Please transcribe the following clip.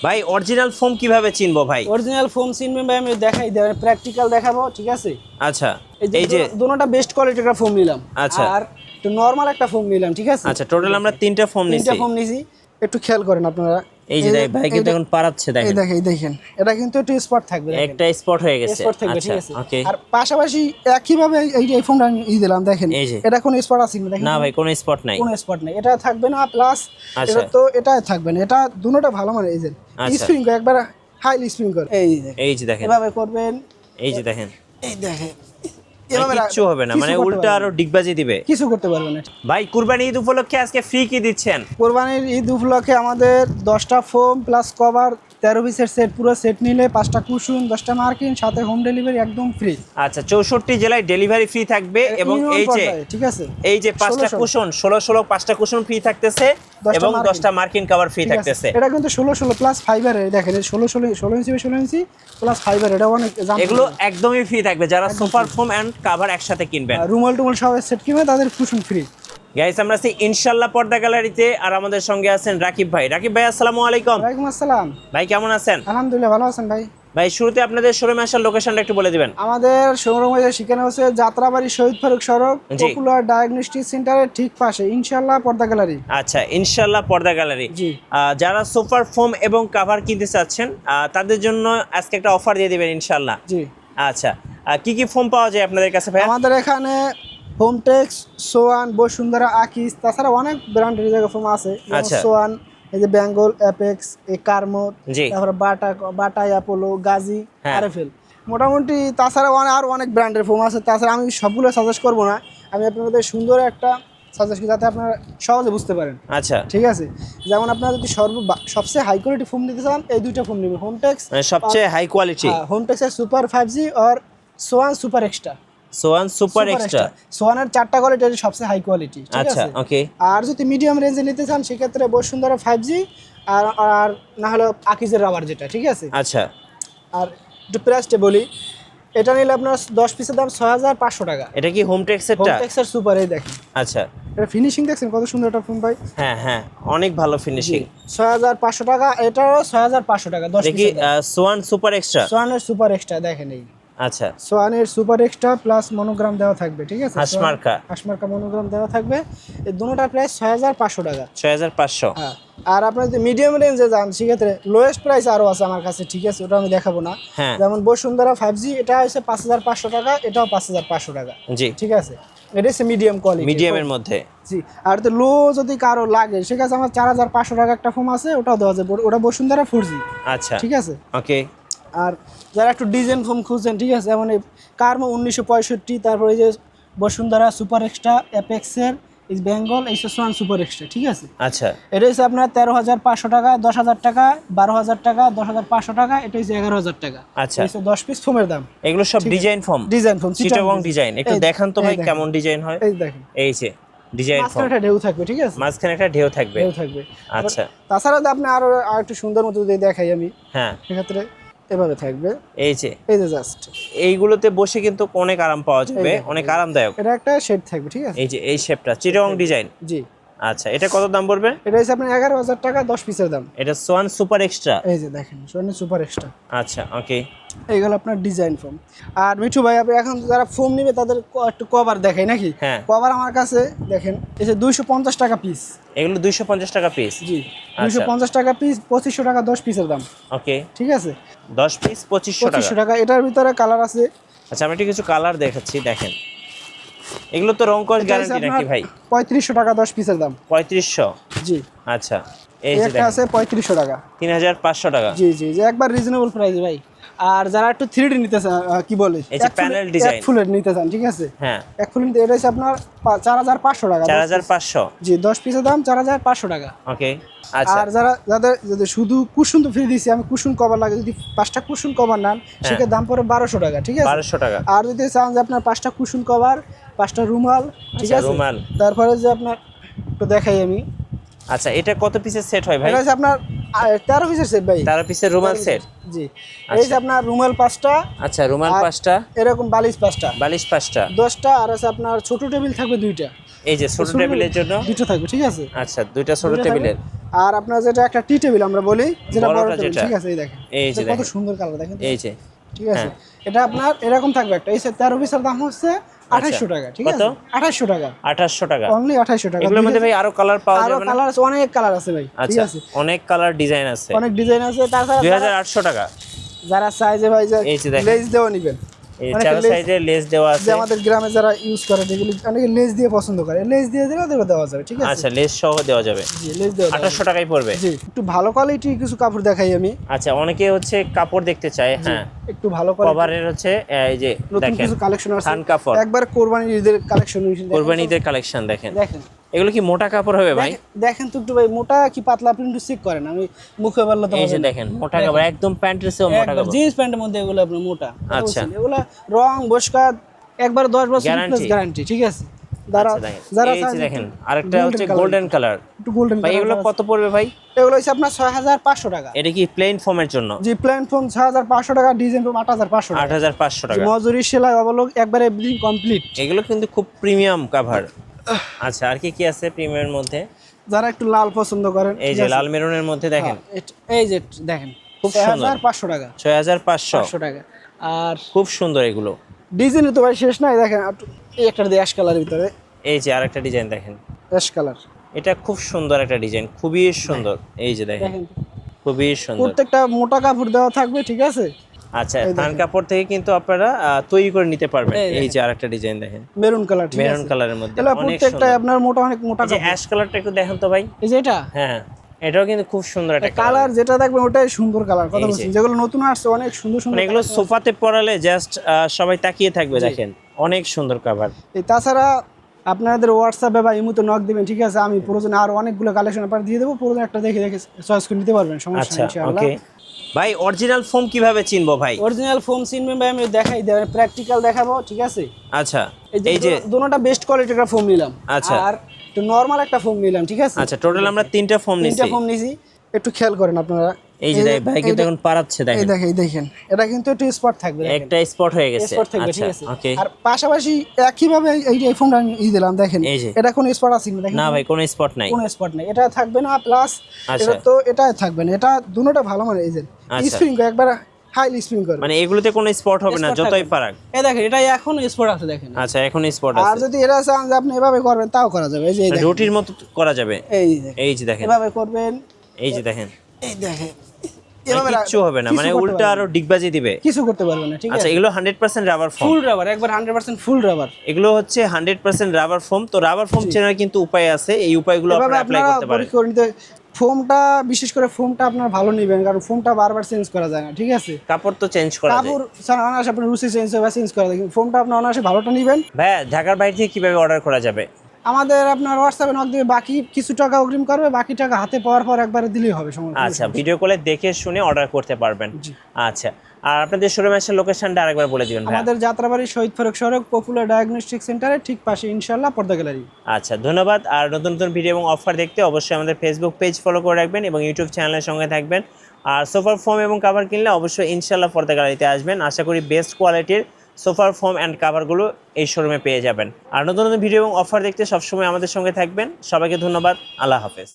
ভাই original foam কিভাবে চিনবো ভাই? অরিজিনাল ফোম চিনবেন ভাই, আমি দেখাই দেব, প্র্যাকটিক্যাল দেখাবো, ঠিক আছে? আচ্ছা এই যে দুটোটা বেস্ট কোয়ালিটির একটা ফোম নিলাম, আচ্ছা। আর একটু নরমাল একটা ফোম নিলাম, ঠিক আছে? আচ্ছা, টোটাল আমরা তিনটা ফোম নিছি। তিনটা ফোম নিছি, একটু খেয়াল করেন আপনারা। এই যে ভাই কিন্তু এখন পারাচ্ছে, দেখেন এই দেখেন, এটা কিন্তু একটু স্পট থাকবে, একটা স্পট হয়ে গেছে। স্পট থাকবে, আচ্ছা ঠিক আছে? ওকে। আর পাশাপাশি একই ভাবে এই ফোনটা আমি দিলাম, দেখেন এটা কোনো স্পট আছে কিনা দেখেন। না ভাই, কোনো স্পট নাই, কোনো স্পট নাই, এটা থাকবে না। প্লাস আচ্ছা, এটা তো এটা থাকবে না, এটা দুটোটা ভালো মানে। এই যে স্প্রিং করে একবার হাইলি স্প্রিং করে, এই যে দেখেন এভাবে করবেন, এই যে দেখেন, এই দেখেন, কিচ্ছু হবে না, মানে উল্টা আরো ডিগবাজি দিবে, কিছু করতে পারবে না। ভাই কুরবানি ঈদ উপলক্ষে আজকে ফ্রি কি দিচ্ছেন? কোরবানির ঈদ উপলক্ষে আমাদের 10টা ফোম প্লাস কভার 13 পিসের সেট, পুরো সেট নিলে 5টা কুশন 10টা মার্কিন সাথে হোম ডেলিভারি একদম ফ্রি। আচ্ছা, 64 জেলায় ডেলিভারি ফ্রি থাকবে এবং এই যে ঠিক আছে, এই যে 5টা কুশন 16 5টা কুশন ফ্রি থাকতেছে এবং 10টা মার্কিন কভার ফ্রি থাকতেছে। এটা কিন্তু 16 প্লাস ফাইবারের, দেখেন 16 ইঞ্চি 16 ইঞ্চি প্লাস ফাইবার, এটা অনেক এগুলো একদমই ফ্রি থাকবে যারা সুপার ফোম এন্ড কভার একসাথে কিনবেন। রুমাল টুমাল সব সেট কিনবে তাদের কুশন ফ্রি। গাইস, আমরা আছি ইনশাআল্লাহ পর্দা গ্যালারিতে, আর আমাদের সঙ্গে আছেন রাকিব ভাই। রাকিব ভাই আসসালামু আলাইকুম। ওয়ালাইকুম আসসালাম ভাই, কেমন আছেন? আলহামদুলিল্লাহ, ভালো আছেন ভাই। ভাই শুরুতে আপনাদের শোরুমে আসার লোকেশনটা একটু বলে দিবেন। আমাদের শোরুমের ঠিকানা হচ্ছে যাত্রাবাড়ি শহীদ ফারুক সড়ক, পপুলার ডায়াগনস্টিক সেন্টারের ঠিক পাশে, ইনশাআল্লাহ পর্দা গ্যালারি। আচ্ছা, ইনশাআল্লাহ পর্দা গ্যালারি। জি। যারা সুপার ফোম এবং কভার কিনতে চাচ্ছেন তাদের জন্য আজকে একটা অফার দিয়ে দিবেন ইনশাআল্লাহ। জি। আচ্ছা, কি কি ফোম পাওয়া যায় আপনাদের কাছে ভাই? আমাদের এখানে হোমটেক্স, সোয়ান, বসুন্ধরা, আকিস, তাছাড়া অনেক ব্র্যান্ডের জায়গা ফোম আছে। আচ্ছা। সোয়ান, এই যে বেঙ্গল, অ্যাপেক্স, এই কার্মোট, জি। তারপরে বাটা, অ্যাপোলো, গাজী, হ্যাঁ। আরএফএল, মোটামুটি। তাছাড়া আরও অনেক ব্র্যান্ডের ফোম আছে। তাছাড়া আমি সবগুলো সাজেস্ট করবো না, আমি আপনাদের সুন্দর একটা সাজেস্ট করি যাতে আপনারা সহজে বুঝতে পারেন। আচ্ছা, ঠিক আছে? যেমন আপনারা যদি সবচেয়ে হাই কোয়ালিটি ফোন নিতে চান, এই দুইটা ফোন নেবেন, হোমটেক্স সবচেয়ে হাই কোয়ালিটি, হোমটেক্সের সুপার 5G আর Swan super extra. Swan super extra. সোয়ানের 4টা কোয়ালিটি সবচেয়ে হাই কোয়ালিটি, ঠিক আছে? আচ্ছা ওকে। আর যদি মিডিয়াম রেঞ্জে নিতে চান সেক্ষেত্রে বসুন্ধরা 5G আর না হলে আকিজের রাবার যেটা, ঠিক আছে? আচ্ছা, আর একটু প্রাইসটা বলি, এটা নিলে আপনার 10 পিসের দাম 6500 টাকা। এটা কি হোমটেক্সেরটা? হোমটেক্সের সুপার, এই দেখেন। আচ্ছা, এটা ফিনিশিং দেখছেন কত সুন্দর একটা ফোন ভাই? হ্যাঁ হ্যাঁ, অনেক ভালো ফিনিশিং। 6500 টাকা, এটাও 6500 টাকা 10 দেখি পিসের দাম। Swan super extra. সোয়ানের সুপার এক্সট্রা দেখেন, এই আচ্ছা, সোয়ানের সুপার এক্সট্রা প্লাস মনোগ্রাম দেওয়া থাকবে, ঠিক আছে? হাসমার্কা মনোগ্রাম দেওয়া থাকবে। এই দুটোটা প্রাইস 6500 টাকা। 6500। হ্যাঁ। আর আপনার যদি মিডিয়াম রেঞ্জে যান সেক্ষেত্রে লোয়েস্ট প্রাইস আরও আছে আমার কাছে, ঠিক আছে? ওটা আমি দেখাবো না। হ্যাঁ। যেমন বসুন্ধরা 5G, এটা হচ্ছে 5500 টাকা, এটাও 5500 টাকা। জি, ঠিক আছে? এটা হচ্ছে মিডিয়াম কোয়ালিটি, মিডিয়ামের মধ্যে। জি। আর তো লো যদি কারো লাগে সেক্ষেত্রে আমার 4500 টাকা একটা ফোন আছে, ওটাও দেওয়া যাবে, ওটা বসুন্ধরা 4G। আচ্ছা, ঠিক আছে? ওকে। আর যারা একটু ডিজাইন ফোন খুঁজছেন, ঠিক আছে, যেমন এই কার্মো 1965, তারপরে এই যে বসুন্ধরা সুপার এক্সট্রা, অ্যাপেক্সের এই বেঙ্গল, এই সোয়ান সুপার এক্সট্রা, ঠিক আছে? আচ্ছা, এটা হচ্ছে আপনার 13500 টাকা, 10000 টাকা, 12000 টাকা, 10500 টাকা, এটা হচ্ছে 11000 টাকা। আচ্ছা, 10 পিস ফোমের দাম। এগুলো সব design form. Design foam, Chittagong design. একটু দেখান তো ভাই কেমন ডিজাইন হয়। এই দেখেন, এই যে ডিজাইন ফর্ম, মাঝখানে একটা ঢেউ থাকবে, ঠিক আছে? মাঝখানে একটা ঢেউ থাকবে। ঢেউ থাকবে। আচ্ছা, তাছাড়া যদি আপনি আরো একটু সুন্দর মতো যদি দেখাই আমি, হ্যাঁ, সেক্ষেত্রে এভাবে থাকবে, এই যে জাস্ট এইগুলোতে বসে কিন্তু অনেক আরাম পাওয়া যাবে, অনেক আরামদায়ক। এটা একটা শেড থাকবে, ঠিক আছে? এই যে এই শেপটা চিটাগং ডিজাইন। জি। আচ্ছা, এটা কত দাম পড়বে? এটা হচ্ছে আপনার 11000 টাকা 10 পিসের দাম। এটা সোয়ান সুপার এক্সট্রা। এই যে দেখেন, সোয়ানের সুপার এক্সট্রা। আচ্ছা, ওকে। এইগুলো আপনার ডিজাইন ফোম। আর মিঠু ভাই, আপনি এখন যারা ফোম নিবে তাদের একটু কভার দেখাই নাকি? হ্যাঁ। কভার আমার কাছে দেখেন, এই যে 250 টাকা পিস। এগুলো 250 টাকা পিস। জি। 250 টাকা পিস, 2500 টাকা 10 পিসের দাম। ওকে, ঠিক আছে? 10 পিস 2500 টাকা। এটার ভিতরে কালার আছে। আচ্ছা, আমি কিছু কালার দেখাচ্ছি, দেখেন। এগুলো তো রং কস গ্যারান্টি নাকি ভাই? 3500 টাকা 10 পিসের দাম। 3500। জি। আচ্ছা, এই যে একটা আছে 3500 টাকা। 3500 টাকা। জি জি, যে একবার রিজনেবল প্রাইস ভাই। আর যারা একটু 3D নিতে চান, কি বলে, এই যে প্যানেল ডিজাইন, এক ফুলের নিতে চান, ঠিক আছে? হ্যাঁ, এক ফুল নিতে, এটা হচ্ছে আপনার 4500 টাকা। 4500। জি, 10 পিসের দাম 4500 টাকা। ওকে। আচ্ছা, আর যাদের যদি শুধু কুশন তো ফ্রি দিছি, আমি কুশন কভার লাগে, যদি 5টা কুশন কভার নেন সেক্ষেত্রে দাম পড়ে 1200 টাকা, ঠিক আছে? 1200 টাকা। আর যদি চান যে আপনার 5টা কুশন কভার, 5টা রুমাল, ঠিক আছে? রুমাল। তারপরে যে আপনার একটু দেখাই আমি। আচ্ছা, এটা কত পিসের সেট হয় ভাই? এটা হচ্ছে আপনার 13 পিসের সেট ভাই। 13 পিসের রুমাল সেট। জি। এই যে আপনার রুমাল 5টা। আচ্ছা, রুমাল 5টা, এরকম বালিশ 5টা, বালিশ 5টা, 10টা। আর আছে আপনার ছোট টেবিল থাকবে 2টা। এই যে ছোট টেবিলের জন্য 2টা থাকবে, ঠিক আছে? আচ্ছা, দুইটা ছোট টেবিলের। আর আপনার যেটা একটা টি টেবিল আমরা বলি, যেটা বড় বড়টা টেবিল, যেটা। ঠিক আছে, এই দেখেন এই যে কত দেখেন। সুন্দর কালার দেখেন তো। এই যে ঠিক আছে, এটা আপনার এরকম থাকবে একটা, এই 13 পিসের দাম হচ্ছে 2800 টাকা, ঠিক কত? আছে, 2800 টাকা, 2800 টাকা। অনলি 2800 টাকা। এগুলোর মধ্যে ভাই আরো কালার পাওয়া আরো যাবে না? কালার আছে, অনেক কালার আছে ভাই, ঠিক আচ্ছা, আছে, অনেক কালার ডিজাইন আছে। অনেক ডিজাইন আছে। তাছাড়া 2800 টাকা। যারা চাইছে ভাই যে এই যে দেখেন। লেস দেওয়া নেবেন, এই অনেকে চার লেস- সাইডে লেস দেওয়া যে আছে। আমাদের গ্রামে যারা ইউজ করে, যেগুলি অনেকে লেস দিয়ে পছন্দ করে, লেস দিয়ে দিলে ওদেরও দেওয়া যাবে, ঠিক আছে। আচ্ছা, লেস সহ দেওয়া যাবে। জি, লেস দেওয়া যাবে। 2800 টাকাই পড়বে। জি, একটু ভালো কোয়ালিটির কিছু কাপড় দেখাই আমি, আচ্ছা, অনেকে হচ্ছে কাপড় দেখতে চায়, হ্যাঁ, একটু ভালো কোয়ালিটি কভারের হচ্ছে এই যে নতুন দেখেন কিছু কালেকশন আছে, থান কাপড়, একবার কোরবানির ঈদের কালেকশন। কোরবানিদের কালেকশন দেখেন। দেখেন এগুলো কি মোটা কাপড় হবে ভাই? দেখেন তো একটু ভাই, মোটা কি পাতলা আপনি একটু চেক করেন, আমি মুখে বললে তো এই হবে যে না। দেখেন মোটা কাপড়, একদম প্যান্টের চেয়েও মোটা একবার কাপড়। জিন্স প্যান্টের মধ্যে এগুলো আপনার মোটা, আচ্ছা। এগুলো রং বসকাত একবার 10 বছর Guarantee? প্লাস গ্যারান্টি, ঠিক আছে। যারা আচ্ছা, দেখেন। যারা এই যে চাইছে দেখেন একটু আরেকটা হচ্ছে গোল্ডেন কালার। একটু গোল্ডেন ভাই এগুলো কত পড়বে ভাই? এগুলো হচ্ছে আপনার 6500 টাকা। এটা কি প্লেন ফর্মের জন্য? জি, প্লেন ফোন 6500 টাকা, ডিজাইন ফোন 8500 টাকা, 8500 টাকা। মজুরি সেলাই অবলোক একবারে এভরিথিং কমপ্লিট। এগুলো কিন্তু খুব প্রিমিয়াম কভার। আচ্ছা, আর কি কি আছে প্রিমিয়ামের মধ্যে? যারা একটু লাল পছন্দ করেন, এই ঠিক যে আছে? লাল মেরুনের মধ্যে দেখেন, এই যে দেখেন খুব সুন্দর। 6500 টাকা, 6500 500 টাকা। আর খুব সুন্দর এগুলো। ডিজাইন তো ভাই শেষ নাই, দেখেন এই একটা দিয়ে অ্যাশ কালারের ভিতরে, এই যে আরেকটা ডিজাইন দেখেন, অ্যাশ কালার, এটা খুব সুন্দর একটা ডিজাইন, খুবই সুন্দর। এই যে দেখেন, দেখেন খুবই সুন্দর। প্রত্যেকটা মোটা কাপড় দেওয়া থাকবে, ঠিক আছে। আচ্ছা, থান কাপড় থেকে কিন্তু আপনারা তৈরি করে নিতে পারবেন। এই যে আরেকটা ডিজাইন দেখেন, মেরুন কালার, ঠিক আছে, মেরুন কালারের মধ্যে এগুলো অনেক প্রত্যেকটা সুন্দর। আপনার মোটা, অনেক মোটা এই যে কাপড়। অ্যাশ কালারটা একটু দেখেন তো ভাই। এই যে এটা হ্যাঁ, এটাও কিন্তু খুব সুন্দর একটা কালার। কালার, যেটা দেখবেন ওটাই সুন্দর কালার, কথা এই যে। বলছেন, যেগুলো নতুন আসছে অনেক সুন্দর সুন্দর মানে এগুলো collection সোফাতে পরালে জাস্ট সবাই তাকিয়ে থাকবে, দেখেন অনেক সুন্দর কভার। আছে। এই তাছাড়া আপনাদের হোয়াটসঅ্যাপে বা ইমোতে নক দিবেন, ঠিক আছে, আমি প্রয়োজনে আর অনেকগুলো কালেকশন আপনার দিয়ে দেবো, প্রয়োজনে একটা দেখে দেখে চয়েস করে নিতে পারবেন, সমস্যা আচ্ছা, নেই ইনশাআল্লাহ। ওকে ভাই, অরিজিনাল ফোম কিভাবে চিনবো ভাই? অরিজিনাল ফোম চিনবেন ভাই, আমি দেখাই দেব, প্র্যাকটিক্যাল দেখাবো, ঠিক আছে। আচ্ছা, এই এই যে দুটোটা বেস্ট কোয়ালিটির একটা ফোম নিলাম, আচ্ছা। আর একটু নরমাল একটা ফোম নিলাম, ঠিক আছে। আচ্ছা, টোটাল আমরা 3টা ফোম তিনটা নিছি। ফোম নিছি, একটু খেয়াল করেন আপনারা। এই যে ভাই কিন্তু এখন পারাচ্ছে, এই দেখেন দেখেন এটা কিন্তু একটু স্পট থাকবে, দেখেন। একটা স্পট হয়ে গেছে। স্পট থাকবে, আচ্ছা, ঠিক আছে। ওকে। আর পাশাপাশি একইভাবে এই ফোনটা আমি দিলাম, দেখেন এই যে। এটা কোনো স্পট আছে না, দেখেন না ভাই, কোনো স্পট নাই। কোনো স্পট নেই, এটা থাকবে না, প্লাস আচ্ছা। এটা তো এটা থাকবে না, এটা দুটোটা ভালো মানে, এই যে আচ্ছা। স্প্রিং করে একবার হাইলি স্প্রিং করে, মানে এগুলোতে কোনো স্পট হবে না Spot যতই থাকবে না। পারাক। এই দেখেন এটা এখন স্পট আছে, দেখেন। আচ্ছা, এখন স্পট আর আছে। যদি এটা চান যে আপনি এভাবে করবেন, তাও করা যাবে, এই যে এই দেখেন। রুটির মতো করা যাবে। এই দেখেন, এই যে দেখেন, এভাবে করবেন, এই যে দেখেন, এই দেখেন, মানে এভাবে কিচ্ছু হবে না, কিছু মানে করতে উল্টা পারবেন আরো না। ডিগবাজি দিবে। কিছু করতে পারবেন না, ঠিক আচ্ছা, আছে। এগুলো 100% রাবার ফোম। ফুল রাবার, একবার 100% ফুল রাবার। এগুলো হচ্ছে 100% রাবার ফোম। তো রাবার ফোম চেনার কিন্তু উপায় আছে, এই উপায়গুলো এভাবে আপনারা অ্যাপ্লাই আপনারা করতে পারেন। পরীক্ষা করে নিতে, ফোমটা বিশেষ করে ফোমটা আপনার ভালো নেবেন, কারণ ফোমটা বারবার চেঞ্জ করা যায় না, ঠিক আছে। কাপড় তো চেঞ্জ করা যায়। কাপড় অনায়াসে আপনার রুচি চেঞ্জ হবে, চেঞ্জ করা যায়, কিন্তু ফোমটা আপনার অনায়াসে ভালোটা নেবেন। ভাই, ঢাকার বাইরে থেকে কিভাবে অর্ডার করা যাবে? আমাদের আপনার হোয়াটসঅ্যাপে নক দিয়ে বাকি কিছু টাকা অগ্রিম করবে, বাকি টাকা হাতে পাওয়ার পর একবারে দিলেই হবে, সমস্যা নেই। আচ্ছা, ভিডিও কলে দেখে শুনে অর্ডার করতে পারবেন। আচ্ছা, আর আপনাদের শোরুম এসে লোকেশনটা আরেকবার বলে দিবেন ভাই। আমাদের যাত্রাবাড়ি শহীদ ফারুক সড়ক পপুলার ডায়াগনস্টিক সেন্টারের ঠিক পাশে, ইনশাআল্লাহ, পর্দা গ্যালারি। আচ্ছা, ধন্যবাদ। আর নতুন নতুন ভিডিও এবং অফার দেখতে অবশ্যই আমাদের ফেসবুক পেজ ফলো করে রাখবেন এবং ইউটিউব চ্যানেলের সঙ্গে থাকবেন। আর সোফার ফোম এবং কাভার কিনলে অবশ্যই ইনশাআল্লাহ পর্দা গ্যালারিতে আসবেন। আশা করি বেস্ট কোয়ালিটির সোফার ফোম অ্যান্ড কাভারগুলো এই শোরুমে পেয়ে যাবেন। আর নতুন নতুন ভিডিও এবং অফার দেখতে সবসময় আমাদের সঙ্গে থাকবেন। সবাইকে ধন্যবাদ। আল্লাহ হাফেজ।